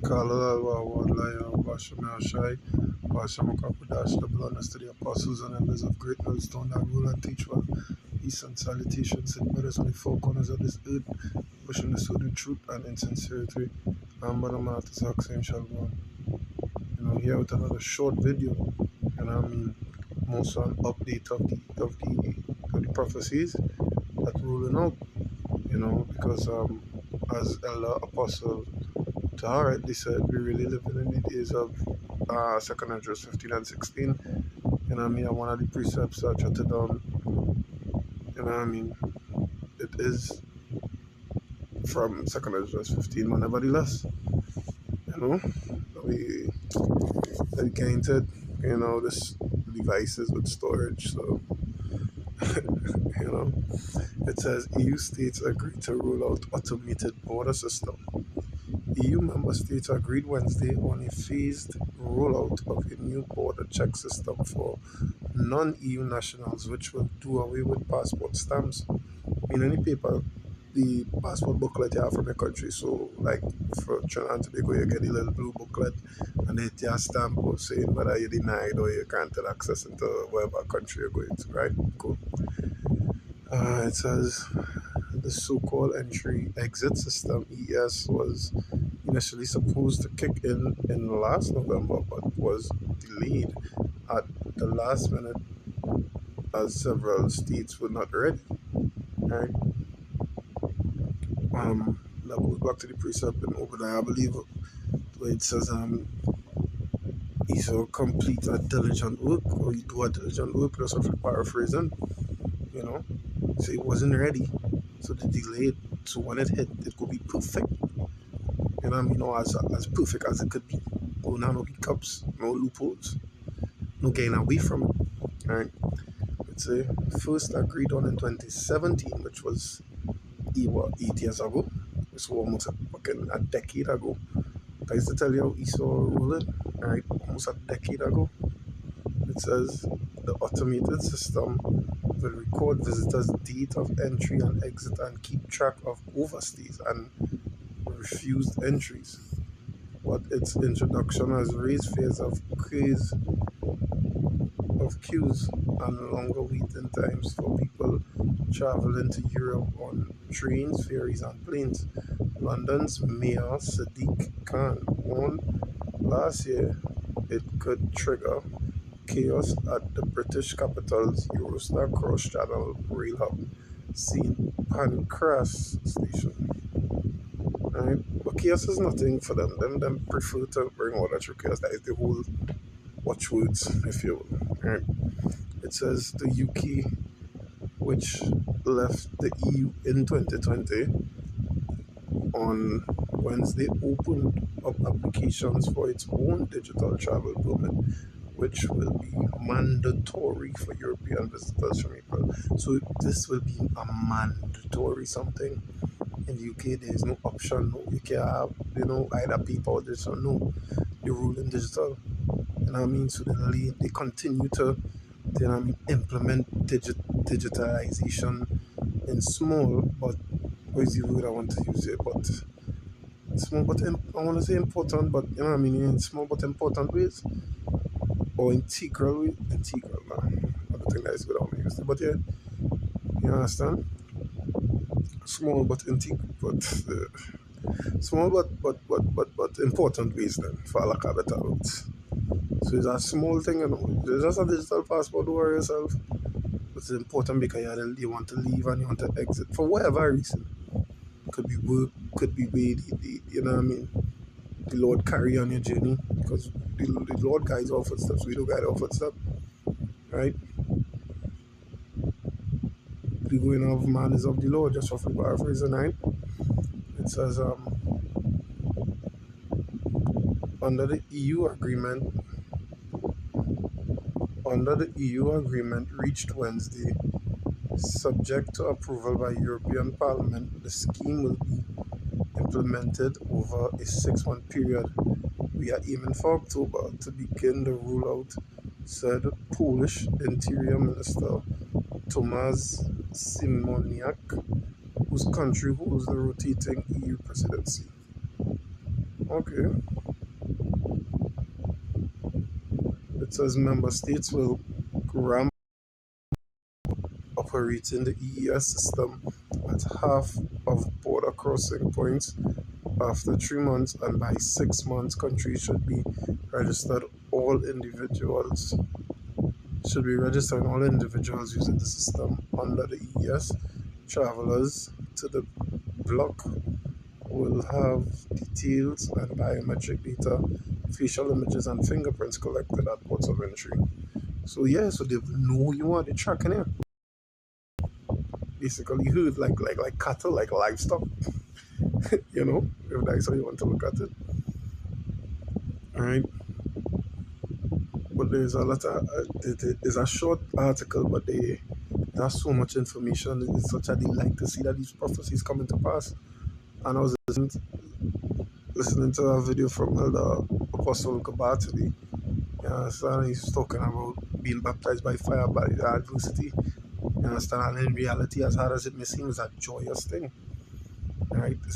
Kalala Wadlaya Bashama Shai, Bashama Kapudash, the blondness to the apostles and elders of great millstone that rule and teach well. Peace and salutations in brothers on the four corners of this earth, wishing the the truth and insincerity. And Brother Martha Saxon shall go on. Here with another short video, more so an update of the prophecies that ruling out, because as Elder Apostle Tahar they said we really living in the days of 2nd Esdras 15 and 16. And one of the precepts that jotted down, it is from 2nd Esdras 15, but nevertheless, we dedicated, this devices with storage, so it says EU states agreed to roll out automated border system. EU member states agreed Wednesday on a phased rollout of a new border check system for non-EU nationals, which will do away with passport stamps. In any paper, the passport booklet you have from your country, so like for Trinidad and Tobago, you get a little blue booklet and it has stamp saying whether you're denied or you granted access into whatever country you're going to, right? Cool. It says the so-called entry-exit system, ES, was initially supposed to kick in last November, but was delayed at the last minute as several states were not ready. Right? That goes back to the precept in Obadiah, I believe, where it says, "You shall complete a diligent work, or you do a diligent work." That's sort of paraphrasing, So it wasn't ready, so they delayed. So when it hit, it could be perfect. As perfect as it could be. No hiccups, no loopholes, no getting away from it. Right? It's first agreed on in 2017, which was 8 years ago. It's almost a decade ago. I used to tell you how ESO rolling, right? Almost a decade ago. It says the automated system will record visitors' date of entry and exit and keep track of overstays and refused entries. But its introduction has raised fears of queues and longer waiting times for people traveling to Europe on trains, ferries, and planes. London's Mayor Sadiq Khan warned last year it could trigger chaos at the British capital's Eurostar cross-channel rail hub, St. Pancras station. Right? But chaos is nothing for them. Them prefer to bring order through chaos. That is the whole watchwords, if you will. Right? It says the UK, which left the EU in 2020, on Wednesday opened up applications for its own digital travel permit, which will be mandatory for European visitors from April. So this will be a mandatory something. In the UK, there is no option. No, you can have, either paper or digital. No, you're ruling digital. So they continue to, implement digitalization in small, but what is the word I want to use here? But small, but I want to say important, but in small but important ways, or integral ways. Integral, nah. I don't think that is good. I want to use it, but yeah, you understand? Small but integral, but small but important ways then, for lack of better words. So it's a small thing, It's just a digital passport over yourself. But it's important because you want to leave and you want to exit for whatever reason. Could be work, could be way the Lord carry on your journey, because the Lord guides our footsteps. We don't guide our footsteps, right? The going of man is of the Lord, just roughly paraphrasing, right? It says under the EU agreement reached Wednesday, subject to approval by European Parliament, the scheme will be implemented over a 6-month period. We are aiming for October to begin the rollout, said Polish Interior Minister Tomasz Siemoniak, whose country holds the rotating EU presidency. Okay. It says member states will ramp operating the EES system at half of border crossing points after 3 months, and by 6 months, countries registered all individuals should be registering all individuals using the system under the EES. Travelers to the bloc will have details and biometric data, facial images, and fingerprints collected at ports of entry. So yeah, so they know you are the tracking here. Basically, who like cattle, like livestock, you know, if that's how you want to look at it. All right, but there's a lot of there's a short article, but there's so much information. It's such a delight to see that these prophecies coming to pass. And I was listening to a video from Elder Apostle Kabatili. You understand? He's talking about being baptized by fire by adversity. You understand? And in reality, as hard as it may seem, it's a joyous thing. Right? It's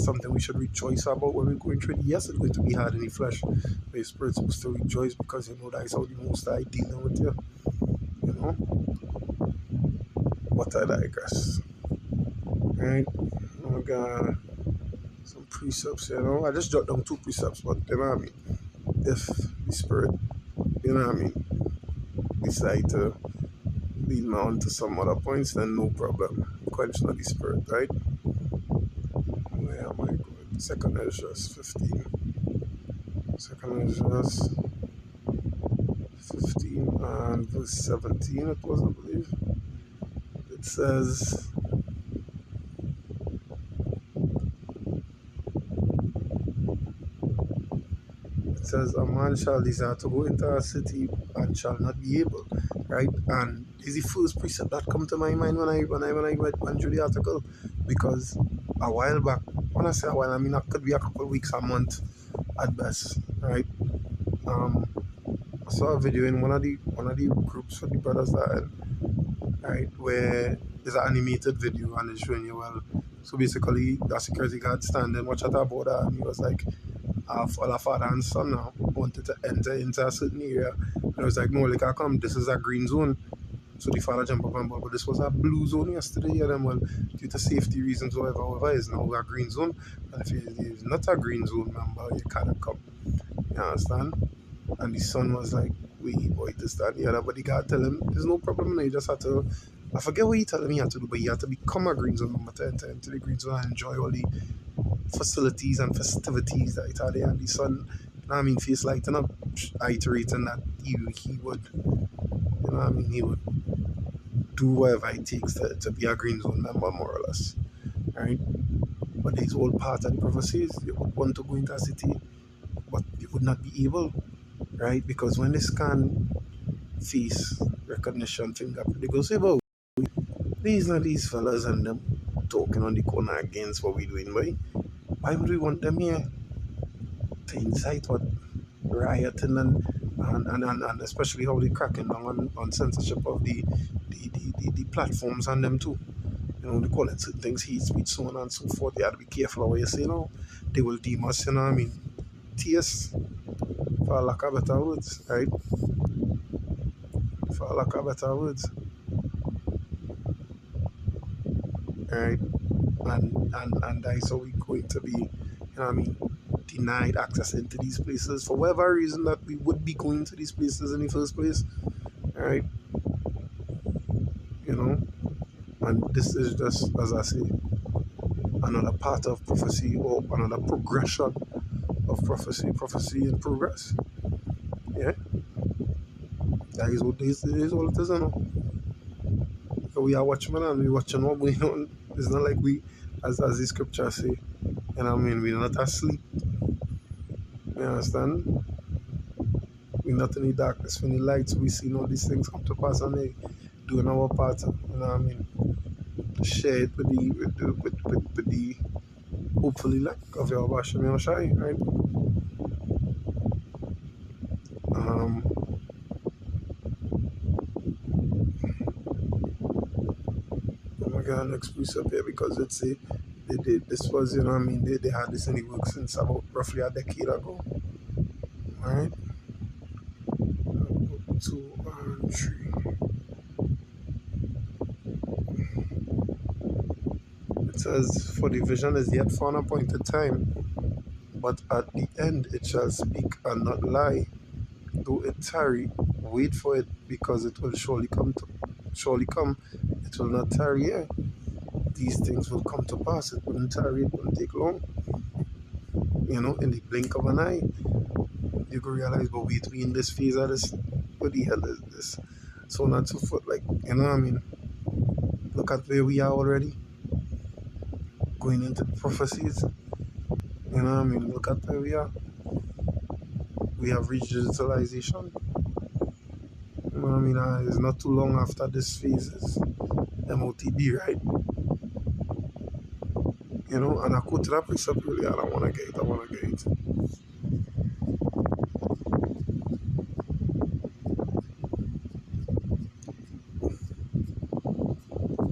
something we should rejoice about when we're going through it. Yes, it's going to be hard in the flesh. But your spirit's supposed to rejoice because you know that is how the Most High dealing with you. You know? But I digress. Right? Oh God. Some precepts, you know. I just jot down two precepts, but you know what I mean? If the spirit, you know what I mean, decide to lead me on to some other points, then no problem. Quench not the spirit, right? Where am I going? Second Ezra's 15. Second Ezra's 15 and verse 17, it was, I believe. It says, a man shall desire to go into a city and shall not be able, right? And is the first precept that come to my mind when I went through the article, because a while back, when I say a while, I mean it could be a couple of weeks, a month at best, right? Um, I saw a video in one of the groups for the brothers that, right, where there's an animated video and it's showing you, well, so basically the security guard standing watch at a border, and he was like, our father and son now wanted to enter into a certain area, and I was like, no, like I come, this is a green zone. So the father jumped up and bought, but this was a blue zone yesterday. Yeah, then, well, due to safety reasons, whatever, is now a green zone. And if it's not a green zone member, you cannot come. You understand? And the son was like, wait, boy, this, that, the other. But the guy tell him, there's no problem. You just have to, I forget what he tell him he had to do, but he had to become a green zone member to enter into the green zone and enjoy all the facilities and festivities that it had there. And the son, you know what I mean, face lighting up, iterating that he would, you know what I mean, he would do whatever it takes to be a green zone member, more or less. Right? But there's all part of the prophecies. They would want to go into a city, but they would not be able, right? Because when they scan face recognition fingerprint, they go say, well, these are these fellas and them talking on the corner against what we're doing, boy. Why would we want them here to incite what rioting and especially how they cracking down on censorship of the platforms and them too. You know, they call it certain things, hate speech, so on and so forth. You have to be careful of what you say now. They will deem us, you know what I mean, TS, for lack of better words, right? For lack of better words, right? And that is how we going to be, you know what I mean, denied access into these places for whatever reason that we would be going to these places in the first place, right? You know, and this is just, as I say, another part of prophecy or another progression of prophecy in progress. Yeah, that is what this is all it is, you know. So we are watchmen and we watching what going on. It's not like we, as the scripture say, you know what I mean, we're not asleep. You understand? We're not in the darkness, we're in the light, so we see all these things come to pass and they doing our part, you know what I mean? To share it with the hopefully like of your Basham Yoshai, right? Um oh my god, next precept here because it's a this was, you know what I mean, they had this in the works since about roughly a decade ago. Alright? Two and three. It says, for the vision is yet for an appointed time, but at the end it shall speak and not lie. Though it tarry, wait for it, because it will surely come, it will not tarry here. These things will come to pass. It wouldn't tarry, it wouldn't take long. You know, in the blink of an eye, you could realize, but wait, we in this phase of this, what the hell is this? So on and so forth, like, you know what I mean? Look at where we are already, going into the prophecies. You know what I mean? Look at where we are. We have reached digitalization. You know what I mean? It's not too long after this phase is MOTD, right? You know, and I quoted that precept really. I don't want to get it. I want to get it.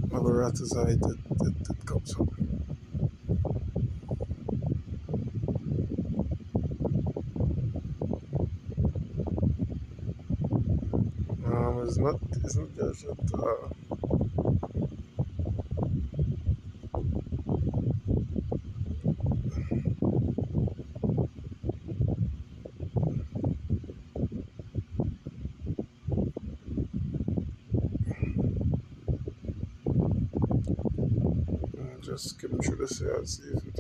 Mabarata it comes up. It's not just that, just skipping through this here and see if it.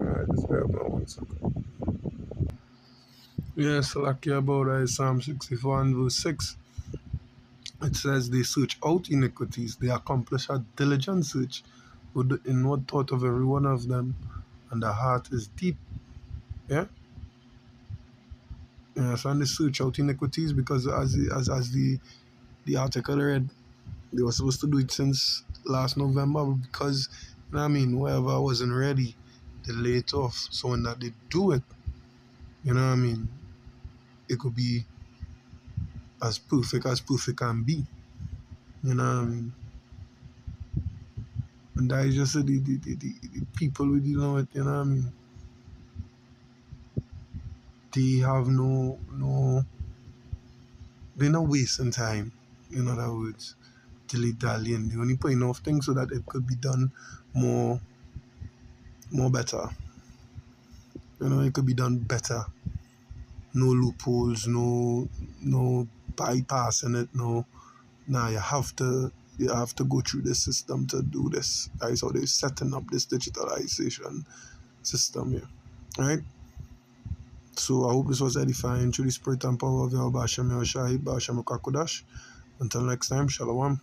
Alright, just bear with me 1 second. Yes, lucky about Psalm 64 and verse 6. It says, they search out iniquities, they accomplish a diligent search with the inward thought of every one of them, and the heart is deep. Yeah? Yes, and they search out iniquities because as the article read, they were supposed to do it since last November, but because, you know what I mean, whoever wasn't ready, they lay it off. So when that they do it, you know what I mean, it could be as perfect can be. You know what I mean? And that is just the people we dealing with, you know what I mean? They have they're not wasting time, in other words, dilly-dallying. They only putting off things so that it could be done more better. You know, it could be done better. No loopholes, no bypassing it, no. Nah, you have to go through the system to do this. Right? So they're setting up this digitalization system here. Right? So I hope this was edifying through the spirit and power of Yahweh Bashem Yahushai Bashem Kakodash. Until next time, Shalom.